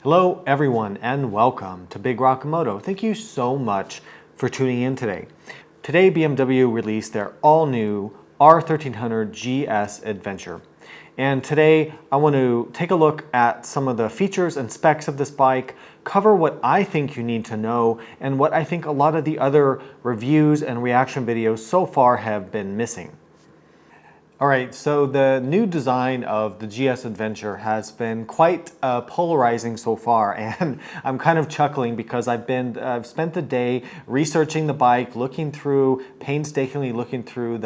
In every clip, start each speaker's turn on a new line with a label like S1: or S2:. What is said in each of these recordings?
S1: Hello everyone and welcome to Big Rock Moto. Thank you so much for tuning in today. Today BMW released their all-new R1300GS Adventure. And today I want to take a look at some of the features and specs of this bike, cover what I think you need to know, and what I think a lot of the other reviews and reaction videos so far have been missing. Alright, so the new design of the GS Adventure has been quite polarizing so far, and I'm kind of chuckling because I've spent the day researching the bike, painstakingly looking through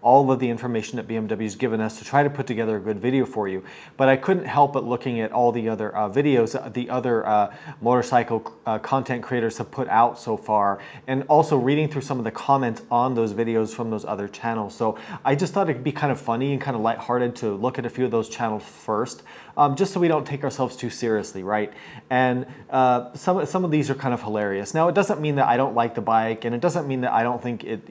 S1: all of the information that BMW's given us to try to put together a good video for you. But I couldn't help but looking at all the other videos the other motorcycle content creators have put out so far, and also reading through some of the comments on those videos from those other channels. So I just thought it'd be kind of funny and kind of lighthearted to look at a few of those channels first, just so we don't take ourselves too seriously, right? And some of these are kind of hilarious. Now, it doesn't mean that I don't like the bike, and it doesn't mean that I don't think it,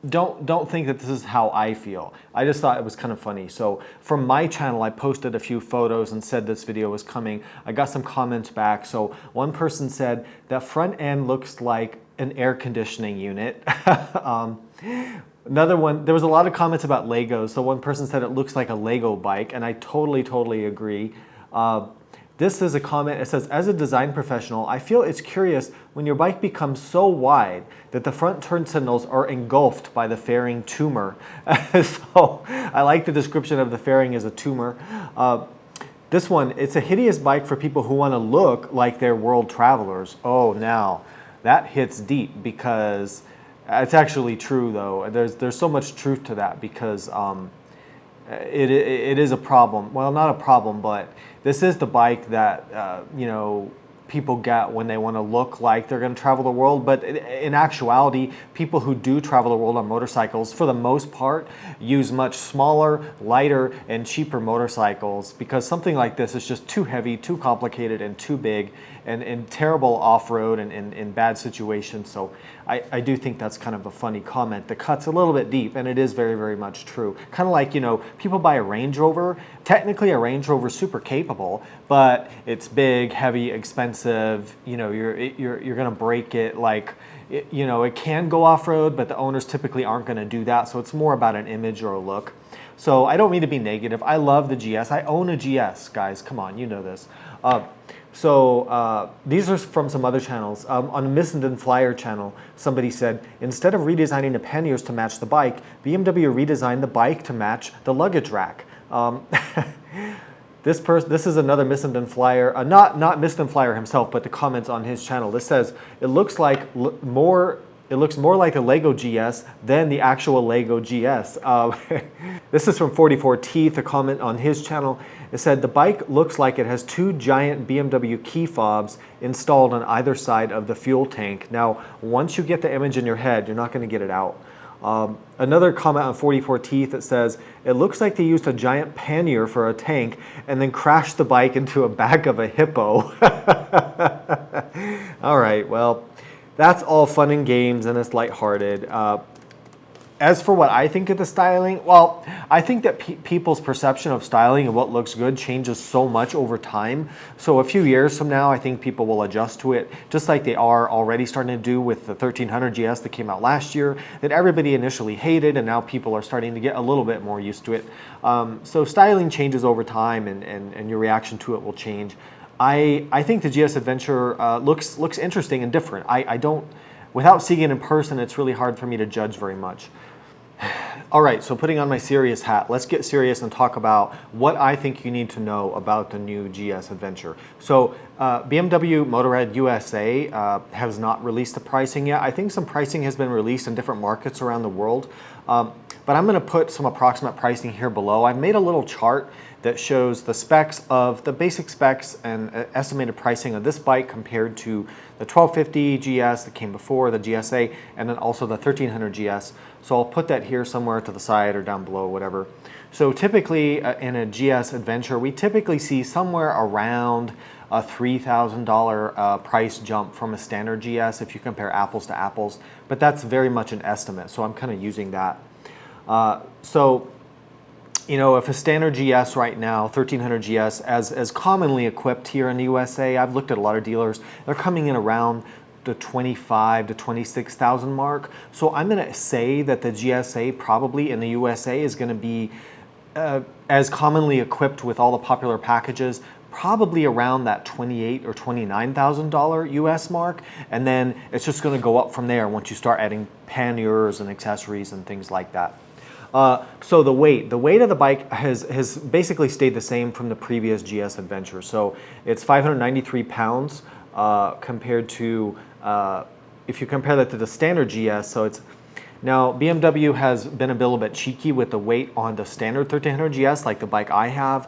S1: don't think that this is how I feel. I just thought it was kind of funny. So from my channel, I posted a few photos and said this video was coming. I got some comments back. So one person said that front end looks like an air conditioning unit. Another one, there was a lot of comments about Legos. So one person said it looks like a Lego bike, and I totally agree. This is a comment, it says, as a design professional, I feel it's curious when your bike becomes so wide that the front turn signals are engulfed by the fairing tumor. So I like the description of the fairing as a tumor. This one, it's a hideous bike for people who want to look like they're world travelers. Oh, now that hits deep, because it's actually true though. There's so much truth to that, because it is a problem. Well, not a problem, but this is the bike that people get when they want to look like they're going to travel the world. But in actuality, people who do travel the world on motorcycles, for the most part, use much smaller, lighter, and cheaper motorcycles, because something like this is just too heavy, too complicated, and too big, and terrible off-road and in bad situations. So I do think that's kind of a funny comment that cuts a little bit deep, and it is very much true. Kind of like, people buy a Range Rover. Technically a Range Rover is super capable, but it's big, heavy, expensive. You're gonna break it. Like, it can go off-road, but the owners typically aren't gonna do that. So it's more about an image or a look. So I don't mean to be negative. I love the GS. I own a GS, guys. Come on, you know this. These are from some other channels. On the Missenden Flyer channel, somebody said, instead of redesigning the panniers to match the bike, BMW redesigned the bike to match the luggage rack. This is another Missenden Flyer, not Missenden Flyer himself, but the comments on his channel. This says, it looks more like a Lego GS than the actual Lego GS. This is from 44 Teeth, a comment on his channel. It said, the bike looks like it has two giant BMW key fobs installed on either side of the fuel tank. Now, once you get the image in your head, you're not going to get it out. Another comment on 44 Teeth that says, it looks like they used a giant pannier for a tank and then crashed the bike into a back of a hippo. All right, well, that's all fun and games, and it's lighthearted. As for what I think of the styling, well, I think that people's perception of styling and what looks good changes so much over time. So a few years from now, I think people will adjust to it, just like they are already starting to do with the 1300GS that came out last year, that everybody initially hated, and now people are starting to get a little bit more used to it. So styling changes over time, and your reaction to it will change. I think the GS Adventure looks interesting and different. Without seeing it in person, it's really hard for me to judge very much. All right, so putting on my serious hat, let's get serious and talk about what I think you need to know about the new GS Adventure. So BMW Motorrad USA has not released the pricing yet. I think some pricing has been released in different markets around the world, but I'm going to put some approximate pricing here below. I've made a little chart that shows the basic specs and estimated pricing of this bike compared to the 1250 GS that came before, the GSA, and then also the 1300GS. So I'll put that here somewhere to the side or down below, whatever. So typically in a GS Adventure, we typically see somewhere around a $3,000 price jump from a standard GS if you compare apples to apples, but that's very much an estimate, so I'm kind of using that. So You know, if a standard GS right now, 1300 GS, as commonly equipped here in the USA, I've looked at a lot of dealers, they're coming in around the 25 to 26,000 mark. So I'm going to say that the GSA probably in the USA is going to be as commonly equipped with all the popular packages, probably around that $28,000 or $29,000 US mark, and then it's just going to go up from there once you start adding panniers and accessories and things like that. So the weight of the bike has basically stayed the same from the previous GS Adventure. So it's 593 pounds compared to, if you compare that to the standard GS, so it's, now BMW has been a little bit cheeky with the weight on the standard 1300 GS, like the bike I have,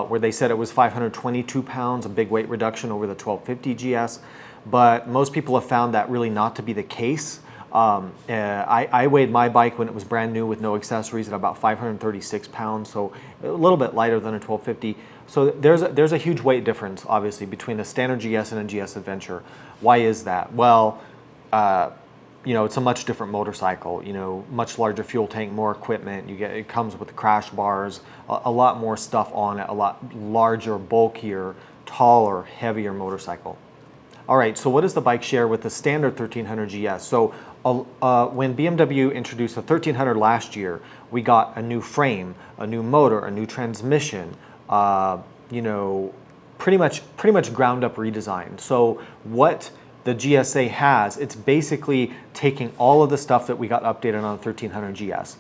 S1: where they said it was 522 pounds, a big weight reduction over the 1250 GS, but most people have found that really not to be the case. I weighed my bike when it was brand new with no accessories at about 536 pounds, so a little bit lighter than a 1250. So there's a huge weight difference, obviously, between the standard GS and a GS Adventure. Why is that? Well, you know, it's a much different motorcycle. You know, much larger fuel tank, more equipment. It comes with the crash bars, a lot more stuff on it, a lot larger, bulkier, taller, heavier motorcycle. All right, so what does the bike share with the standard 1300 GS? So when BMW introduced the 1300 last year, we got a new frame, a new motor, a new transmission, you know, pretty much ground up redesign. So what the GSA has, it's basically taking all of the stuff that we got updated on 1300 GS.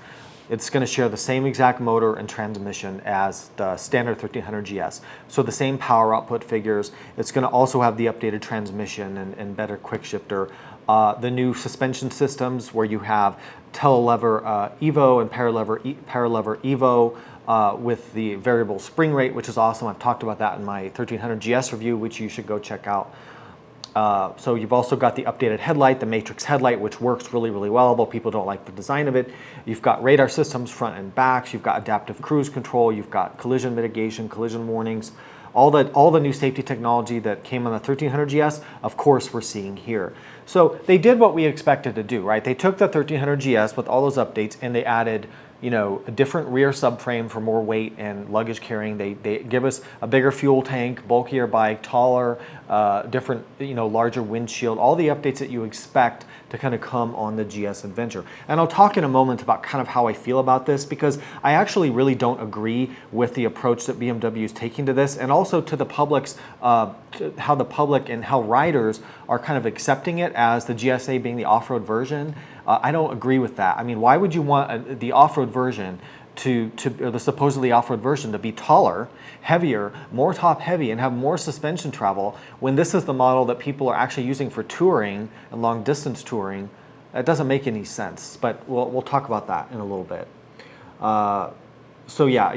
S1: It's going to share the same exact motor and transmission as the standard 1300 GS. So the same power output figures. It's going to also have the updated transmission and better quick shifter. The new suspension systems where you have telelever Evo and paralever Evo with the variable spring rate, which is awesome. I've talked about that in my 1300 GS review, which you should go check out. So you've also got the updated headlight, the Matrix headlight, which works really, really well, although people don't like the design of it. You've got radar systems, front and backs. You've got adaptive cruise control. You've got collision mitigation, collision warnings. All the new safety technology that came on the 1300 GS, of course, we're seeing here. So they did what we expected to do, right? They took the 1300 GS with all those updates and they added, you know, a different rear subframe for more weight and luggage carrying. They give us a bigger fuel tank, bulkier bike, taller, different, you know, larger windshield, all the updates that you expect to kind of come on the GS Adventure. And I'll talk in a moment about kind of how I feel about this, because I actually really don't agree with the approach that BMW is taking to this, and also to the public's, how the public and how riders are kind of accepting it as the GSA being the off-road version. I don't agree with that. I mean, why would you want the off-road version or the supposedly off-road version to be taller, heavier, more top heavy, and have more suspension travel when this is the model that people are actually using for touring and long distance touring? It doesn't make any sense, but we'll talk about that in a little bit. So yeah,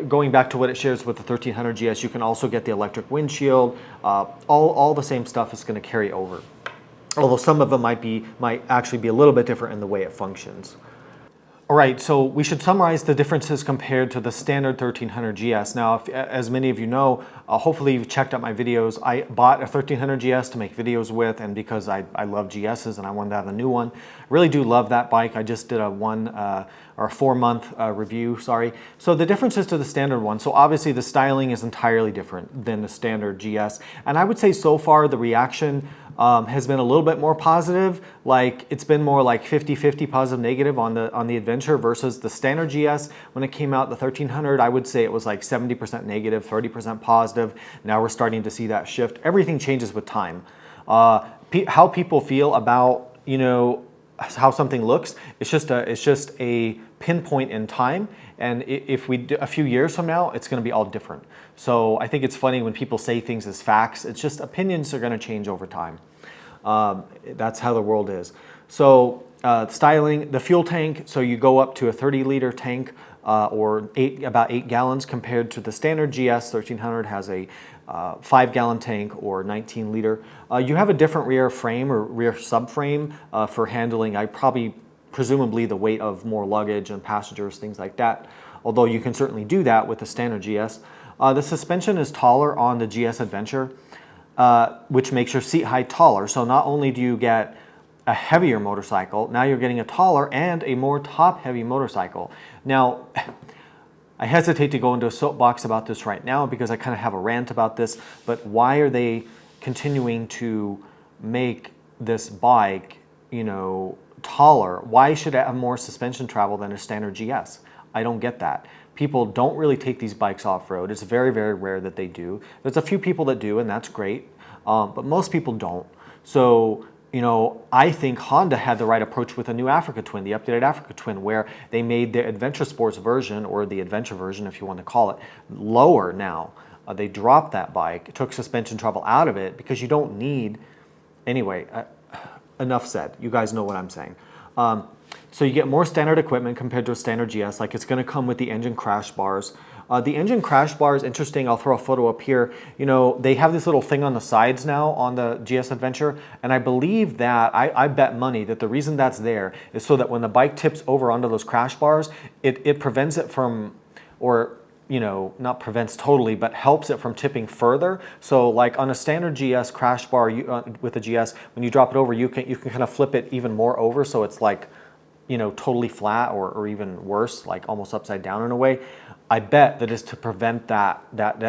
S1: going back to what it shares with the 1300 GS, you can also get the electric windshield. All the same stuff is going to carry over, although some of them might actually be a little bit different in the way it functions. All right, so we should summarize the differences compared to the standard 1300 GS. Now, as many of you know, hopefully you've checked out my videos. I bought a 1300 GS to make videos with, and because I love GSs and I wanted to have a new one. I really do love that bike. I just did a 4-month review, sorry. So the differences to the standard one. So obviously the styling is entirely different than the standard GS. And I would say so far the reaction has been a little bit more positive. Like it's been more like 50-50 positive negative on the Adventure versus the standard GS. When it came out, the 1300, I would say it was like 70% negative, 30% positive. Now we're starting to see that shift. Everything changes with time. How people feel about, you know, how something looks, it's just a pinpoint in time, and if we do a few years from now, it's going to be all different. So I think it's funny when people say things as facts. It's just opinions are going to change over time. That's how the world is. So styling, the fuel tank, so you go up to a 30-liter tank or about 8 gallons compared to the standard GS 1300 has a 5-gallon tank or 19-liter. You have a different rear frame or rear subframe for handling, presumably the weight of more luggage and passengers, things like that, although you can certainly do that with the standard GS. The suspension is taller on the GS Adventure, which makes your seat height taller. So not only do you get a heavier motorcycle, now you're getting a taller and a more top-heavy motorcycle. Now, I hesitate to go into a soapbox about this right now because I kind of have a rant about this, but why are they continuing to make this bike, you know, taller? Why should it have more suspension travel than a standard GS? I don't get that. People don't really take these bikes off-road. It's very, very rare that they do. There's a few people that do, and that's great, but most people don't. So, you know, I think Honda had the right approach with the new Africa Twin, the updated Africa Twin, where they made the Adventure Sports version, or the Adventure version if you want to call it, lower now. They dropped that bike, took suspension travel out of it because you don't need, anyway, enough said. You guys know what I'm saying. So you get more standard equipment compared to a standard GS, like it's going to come with the engine crash bars. The engine crash bar is interesting. I'll throw a photo up here. You know, they have this little thing on the sides now on the GS Adventure, and I believe that, I bet money that the reason that's there is so that when the bike tips over onto those crash bars, it prevents it from, or, you know, not prevents totally, but helps it from tipping further. So like on a standard GS crash bar with a GS, when you drop it over, you can kind of flip it even more over, so it's like, you know, totally flat, or even worse, like almost upside down in a way. I bet that is to prevent that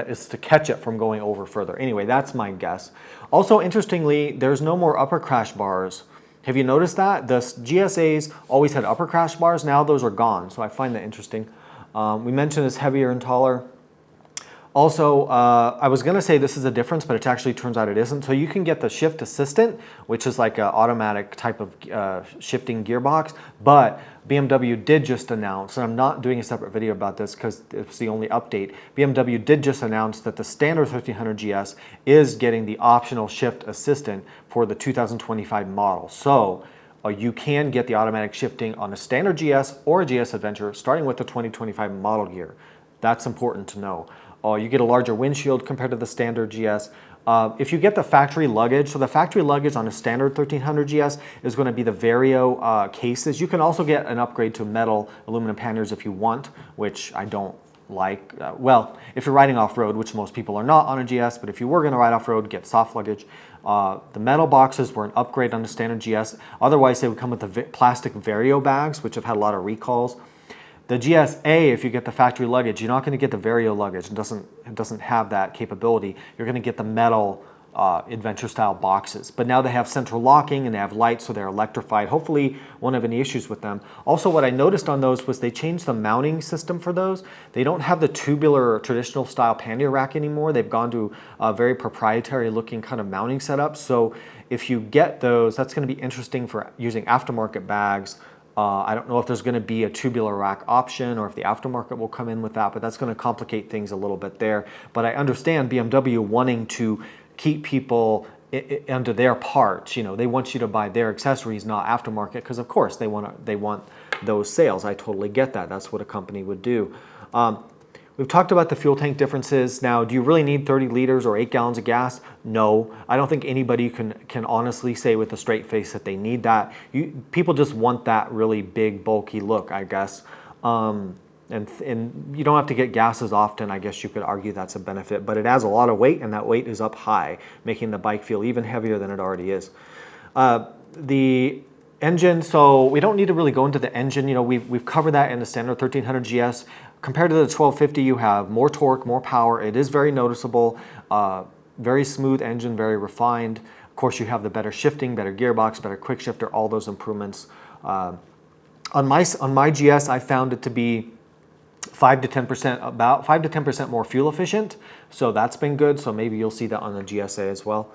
S1: is to catch it from going over further. Anyway, that's my guess. Also, interestingly, there's no more upper crash bars. Have you noticed that? The GSAs always had upper crash bars. Now those are gone, so I find that interesting. We mentioned it's heavier and taller. Also, I was going to say this is a difference, but it actually turns out it isn't. So you can get the shift assistant, which is like an automatic type of shifting gearbox, but BMW did just announce, and I'm not doing a separate video about this because it's the only update, BMW did just announce that the standard 1300 GS is getting the optional shift assistant for the 2025 model. So you can get the automatic shifting on a standard GS or a GS Adventure starting with the 2025 model year. That's important to know. You get a larger windshield compared to the standard GS. If you get the factory luggage, so the factory luggage on a standard 1300 GS is going to be the Vario cases. You can also get an upgrade to metal aluminum panniers if you want, which I don't like. Well, if you're riding off-road, which most people are not on a GS, but if you were going to ride off-road, get soft luggage. The metal boxes were an upgrade on the standard GS. Otherwise, they would come with the plastic Vario bags, which have had a lot of recalls. The GSA, if you get the factory luggage, you're not going to get the Vario luggage. It doesn't have that capability. You're going to get the metal adventure style boxes. But now they have central locking and they have lights, so they're electrified. Hopefully won't have any issues with them. Also, what I noticed on those was they changed the mounting system for those. They don't have the tubular traditional style pannier rack anymore. They've gone to a very proprietary looking kind of mounting setup. So if you get those, that's going to be interesting for using aftermarket bags. I don't know if there's going to be a tubular rack option or if the aftermarket will come in with that, but that's going to complicate things a little bit there. But I understand BMW wanting to keep people under their parts. You know, they want you to buy their accessories, not aftermarket, because of course they want those sales. I totally get that. That's what a company would do. We've talked about the fuel tank differences. Now, do you really need 30 liters or 8 gallons of gas? No. I don't think anybody can honestly say with a straight face that they need that. People just want that really big, bulky look, I guess. And you don't have to get gas as often. I guess you could argue that's a benefit. But it has a lot of weight, and that weight is up high, making the bike feel even heavier than it already is. The engine, so we don't need to really go into the engine. You know, we've covered that in the standard 1300 GS. Compared to the 1250, you have more torque, more power. It is very noticeable, very smooth engine, very refined. Of course, you have the better shifting, better gearbox, better quick shifter, all those improvements. On my GS, I found it to be 5 to 10%, about 5 to 10% more fuel efficient. So that's been good. So maybe you'll see that on the GSA as well.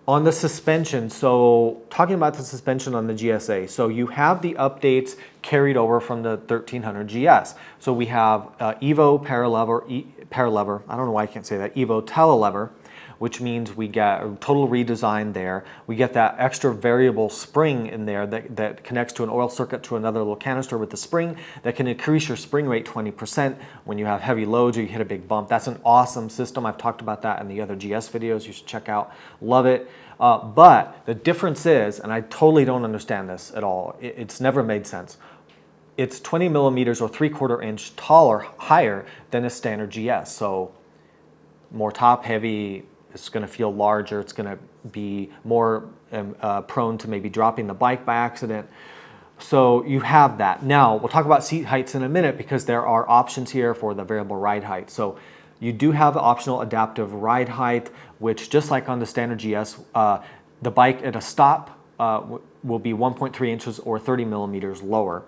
S1: On the suspension, so talking about the suspension on the GSA, so you have the updates carried over from the 1300 GS. So we have Evo paralever, I don't know why I can't say that, Evo telelever, which means we get a total redesign there. We get that extra variable spring in there that connects to an oil circuit to another little canister with the spring that can increase your spring rate 20% when you have heavy loads or you hit a big bump. That's an awesome system. I've talked about that in the other GS videos. You should check out. Love it. But the difference is, and I totally don't understand this at all, it's never made sense. It's 20 millimeters or 3/4 inch higher than a standard GS. So more top heavy, it's going to feel larger, it's going to be more prone to maybe dropping the bike by accident. So you have that. Now, we'll talk about seat heights in a minute because there are options here for the variable ride height. So you do have optional adaptive ride height, which just like on the standard GS, the bike at a stop will be 1.3 inches or 30 millimeters lower.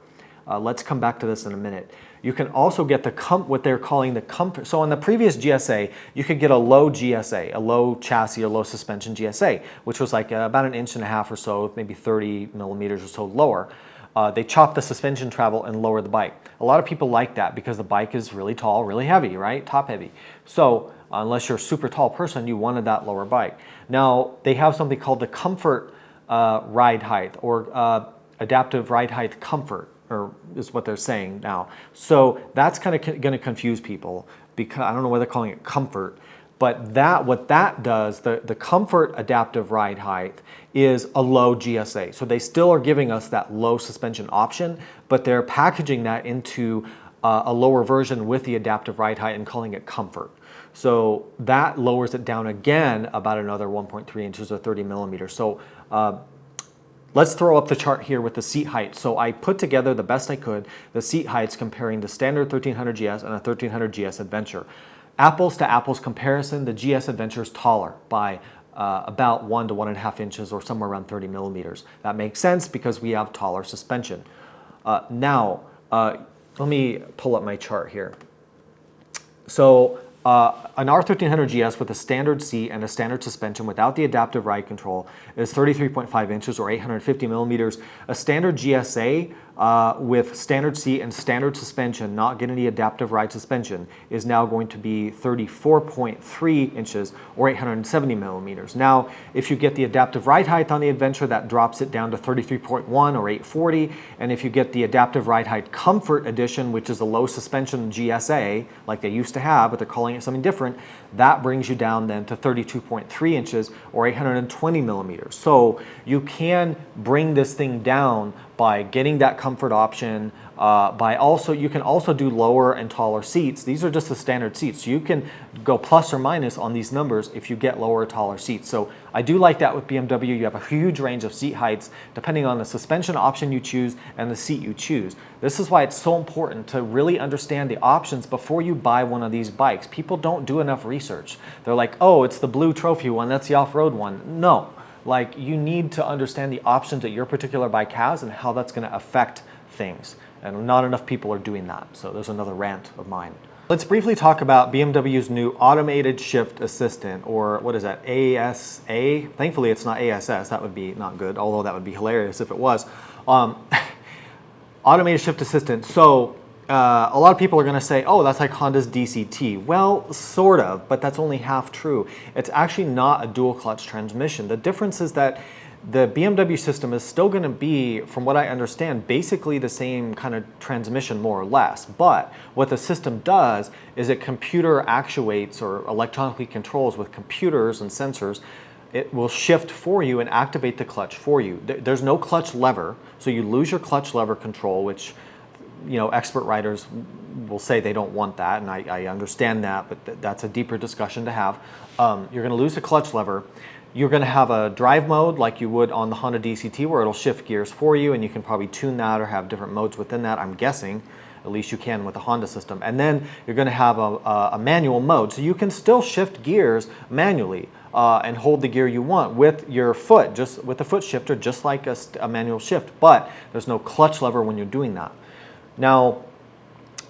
S1: Let's come back to this in a minute. You can also get what they're calling the comfort. So on the previous GSA, you could get a low GSA, a low chassis or low suspension GSA, which was like about 1.5 inches or so, maybe 30 millimeters or so lower. They chop the suspension travel and lower the bike. A lot of people like that because the bike is really tall, really heavy, right? Top heavy. So unless you're a super tall person, you wanted that lower bike. Now they have something called the comfort ride height or adaptive ride height comfort, or is what they're saying now. So that's kind of going to confuse people because I don't know why they're calling it comfort. But what that does, the comfort adaptive ride height is a low GSA. So they still are giving us that low suspension option, but they're packaging that into a lower version with the adaptive ride height and calling it comfort. So that lowers it down again about another 1.3 inches or 30 millimeters. So let's throw up the chart here with the seat height. So I put together the best I could the seat heights comparing the standard 1300GS and a 1300GS Adventure. Apples to apples comparison, the GS Adventure is taller by about 1 to 1.5 inches or somewhere around 30 millimeters. That makes sense because we have taller suspension. Now, let me pull up my chart here. So an R1300GS with a standard seat and a standard suspension without the adaptive ride control is 33.5 inches or 850 millimeters. A standard GSA with standard seat and standard suspension, not getting the adaptive ride suspension, is now going to be 34.3 inches or 870 millimeters. Now, if you get the adaptive ride height on the Adventure, that drops it down to 33.1 or 840. And if you get the adaptive ride height Comfort Edition, which is a low suspension GSA, like they used to have, but they're calling it something different, that brings you down then to 32.3 inches or 820 millimeters. So you can bring this thing down by getting that comfort option. You can also do lower and taller seats. These are just the standard seats. You can go plus or minus on these numbers if you get lower or taller seats. So I do like that with BMW. You have a huge range of seat heights depending on the suspension option you choose and the seat you choose. This is why it's so important to really understand the options before you buy one of these bikes. People don't do enough research. They're like, oh, it's the blue trophy one, that's the off-road one. No. Like, you need to understand the options that your particular bike has and how that's going to affect things. And not enough people are doing that. So there's another rant of mine. Let's briefly talk about BMW's new automated shift assistant, or what is that, ASA? Thankfully it's not ASS, that would be not good, although that would be hilarious if it was. Automated shift assistant. So a lot of people are going to say, oh, that's like Honda's DCT. Well, sort of, but that's only half true. It's actually not a dual clutch transmission. The difference is that the BMW system is still going to be, from what I understand, basically the same kind of transmission, more or less. But what the system does is it computer actuates or electronically controls with computers and sensors. It will shift for you and activate the clutch for you. There's no clutch lever, so you lose your clutch lever control, which, you know, expert riders will say they don't want that, and I understand that, but that's a deeper discussion to have. You're going to lose the clutch lever. You're going to have a drive mode like you would on the Honda DCT where it'll shift gears for you, and you can probably tune that or have different modes within that, I'm guessing. At least you can with the Honda system. And then you're going to have a manual mode, so you can still shift gears manually and hold the gear you want with your foot, just with the foot shifter, just like a manual shift, but there's no clutch lever when you're doing that. Now,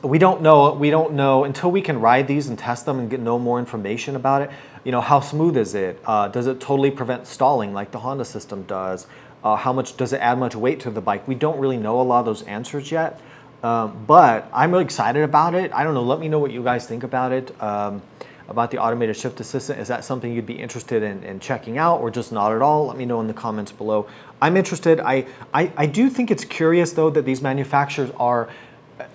S1: we don't know until we can ride these and test them and know more information about it. You know, how smooth is it? Does it totally prevent stalling like the Honda system does? How much does it add much weight to the bike? We don't really know a lot of those answers yet, but I'm really excited about it. I don't know. Let me know what you guys think about it. About the automated shift assistant. Is that something you'd be interested in checking out, or just not at all? Let me know in the comments below. I'm interested. I do think it's curious though that these manufacturers are,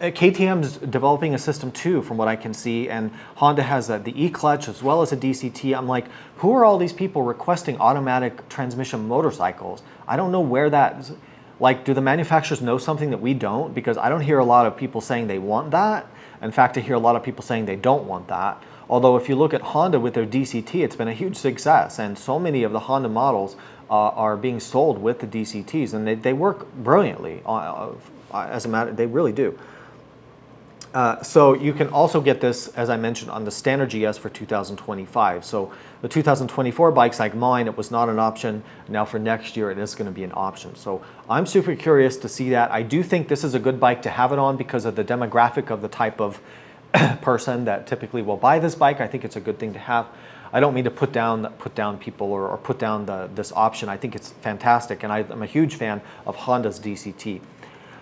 S1: KTM's developing a system too, from what I can see, and Honda has the E-clutch as well as a DCT. I'm like, who are all these people requesting automatic transmission motorcycles? I don't know where that, like, do the manufacturers know something that we don't? Because I don't hear a lot of people saying they want that. In fact, I hear a lot of people saying they don't want that. Although if you look at Honda with their DCT, it's been a huge success, and so many of the Honda models are being sold with the DCTs, and they work brilliantly. As a matter, they really do. So you can also get this, as I mentioned, on the standard GS for 2025. So the 2024 bikes like mine, it was not an option. Now for next year, it is going to be an option. So I'm super curious to see that. I do think this is a good bike to have it on because of the demographic of the type of person that typically will buy this bike. I think it's a good thing to have. I don't mean to put down people or put down this option. I think it's fantastic, and I'm a huge fan of Honda's DCT.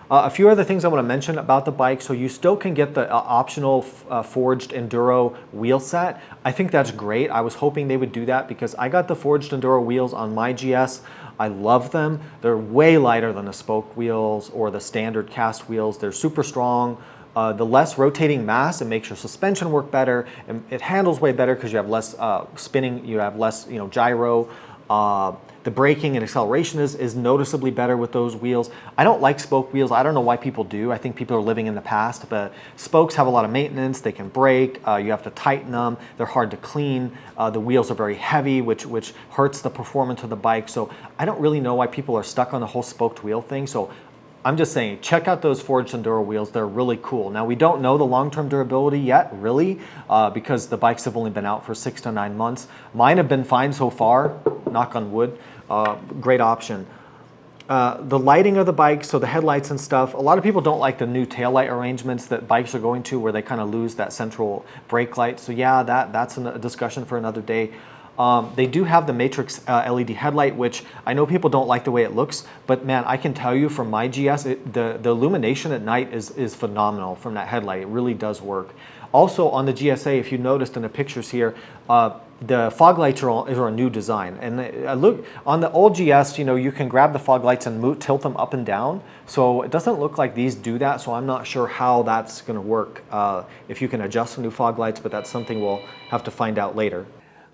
S1: A few other things I want to mention about the bike. So you still can get the optional forged Enduro wheel set. I think that's great. I was hoping they would do that because I got the forged Enduro wheels on my GS. I love them. They're way lighter than the spoke wheels or the standard cast wheels. They're super strong. The less rotating mass, it makes your suspension work better, and it handles way better because you have less spinning, you have less gyro. The braking and acceleration is noticeably better with those wheels. I don't like spoke wheels. I don't know why people do. I think people are living in the past, but spokes have a lot of maintenance. They can break. You have to tighten them. They're hard to clean. The wheels are very heavy, which hurts the performance of the bike. So I don't really know why people are stuck on the whole spoked wheel thing. So I'm just saying, check out those forged Enduro wheels. They're really cool. Now, we don't know the long-term durability yet, really, because the bikes have only been out for 6 to 9 months. Mine have been fine so far, knock on wood. Great option. The lighting of the bike, so the headlights and stuff, a lot of people don't like the new taillight arrangements that bikes are going to where they kind of lose that central brake light. So yeah, that's a discussion for another day. They do have the Matrix LED headlight, which I know people don't like the way it looks, but man, I can tell you from my GS, the illumination at night is phenomenal from that headlight. It really does work. Also on the GSA, if you noticed in the pictures here, the fog lights are a new design. And look on the old GS, you can grab the fog lights and tilt them up and down. So it doesn't look like these do that. So I'm not sure how that's going to work if you can adjust the new fog lights, but that's something we'll have to find out later.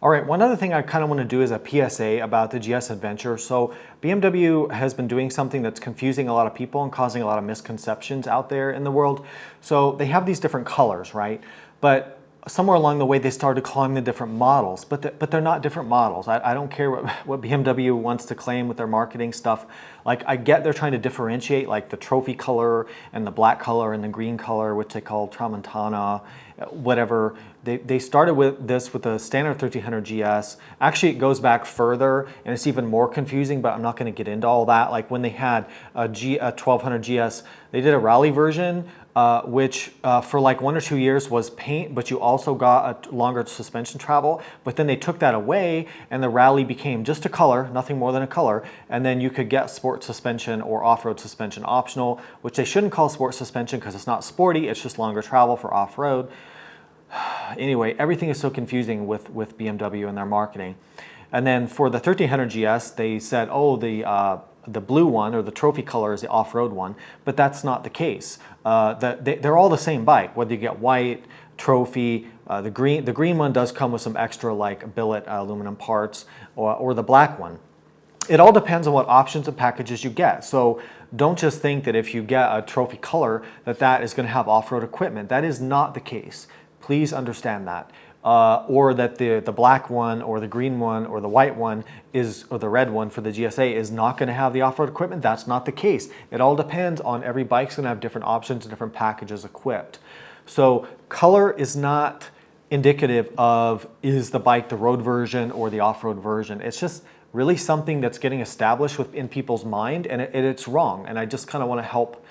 S1: All right, one other thing I kind of want to do is a PSA about the GS Adventure. So BMW has been doing something that's confusing a lot of people and causing a lot of misconceptions out there in the world. So they have these different colors, right? But somewhere along the way they started calling them different models, but they're not different models. I don't care what BMW wants to claim with their marketing stuff. Like, I get they're trying to differentiate like the trophy color and the black color and the green color, which they call Tramontana, whatever. They started with this with the standard 1300 GS. Actually, it goes back further and it's even more confusing, but I'm not going to get into all that. Like when they had a 1200 GS, they did a rally version, which for like 1 or 2 years was paint, but you also got a longer suspension travel. But then they took that away and the rally became just a color, nothing more than a color. And then you could get sport suspension or off-road suspension optional, which they shouldn't call sport suspension because it's not sporty, it's just longer travel for off-road. Anyway, everything is so confusing with BMW and their marketing. And then for the 1300 GS, they said, oh, the blue one or the trophy color is the off-road one, but that's not the case. They're all the same bike, whether you get white, trophy, the green one does come with some extra like billet aluminum parts, or the black one. It all depends on what options and packages you get. So don't just think that if you get a trophy color that is going to have off-road equipment. That is not the case. Please understand that. Or that the black one or the green one or the white one or the red one for the GSA is not going to have the off-road equipment. That's not the case. It all depends on every bike's going to have different options and different packages equipped. So color is not indicative of is the bike the road version or the off-road version. It's just really something that's getting established in people's mind, and it's wrong. And I just kind of want to help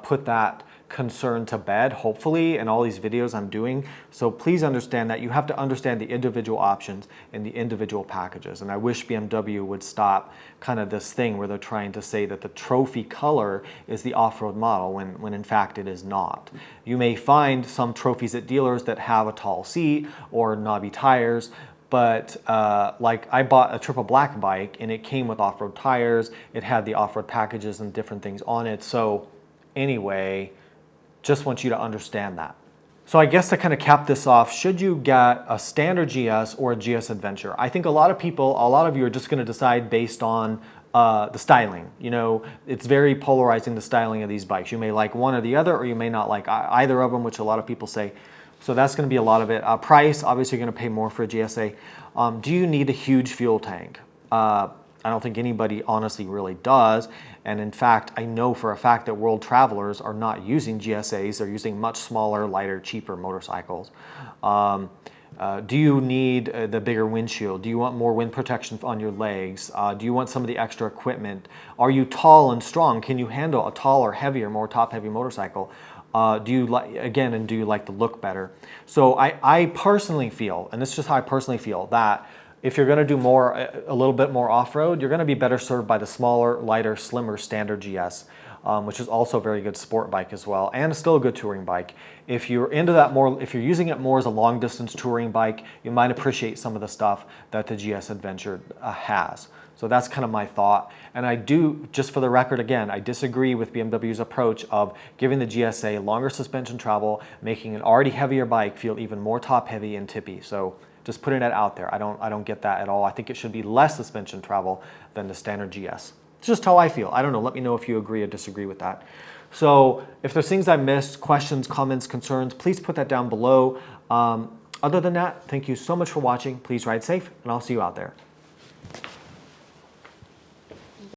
S1: put that concern to bed, hopefully, in all these videos I'm doing. So please understand that you have to understand the individual options and the individual packages. And I wish BMW would stop kind of this thing where they're trying to say that the trophy color is the off-road model when in fact it is not. You may find some trophies at dealers that have a tall seat or knobby tires, but like I bought a triple black bike and it came with off-road tires. It had the off-road packages and different things on it. So anyway, just want you to understand that. So I guess to kind of cap this off, should you get a standard GS or a GS Adventure? I think a lot of you are just going to decide based on the styling. It's very polarizing, the styling of these bikes. You may like one or the other, or you may not like either of them, which a lot of people say. So that's going to be a lot of it. Price, obviously you're going to pay more for a GSA. Do you need a huge fuel tank? I don't think anybody honestly really does. And in fact, I know for a fact that world travelers are not using GSAs. They're using much smaller, lighter, cheaper motorcycles. Do you need the bigger windshield? Do you want more wind protection on your legs? Do you want some of the extra equipment? Are you tall and strong? Can you handle a taller, heavier, more top-heavy motorcycle? Do you like, again, and do you like the look better? So I personally feel, and this is just how I personally feel, that if you're going to do more, a little bit more off-road, you're going to be better served by the smaller, lighter, slimmer standard GS, which is also a very good sport bike as well, and still a good touring bike. If you're into that more, if you're using it more as a long-distance touring bike, you might appreciate some of the stuff that the GS Adventure has. So that's kind of my thought. And I do, just for the record again, I disagree with BMW's approach of giving the GSA longer suspension travel, making an already heavier bike feel even more top-heavy and tippy. So just putting that out there. I don't get that at all. I think it should be less suspension travel than the standard GS. It's just how I feel. I don't know. Let me know if you agree or disagree with that. So if there's things I missed, questions, comments, concerns, please put that down below. Other than that, thank you so much for watching. Please ride safe, and I'll see you out there.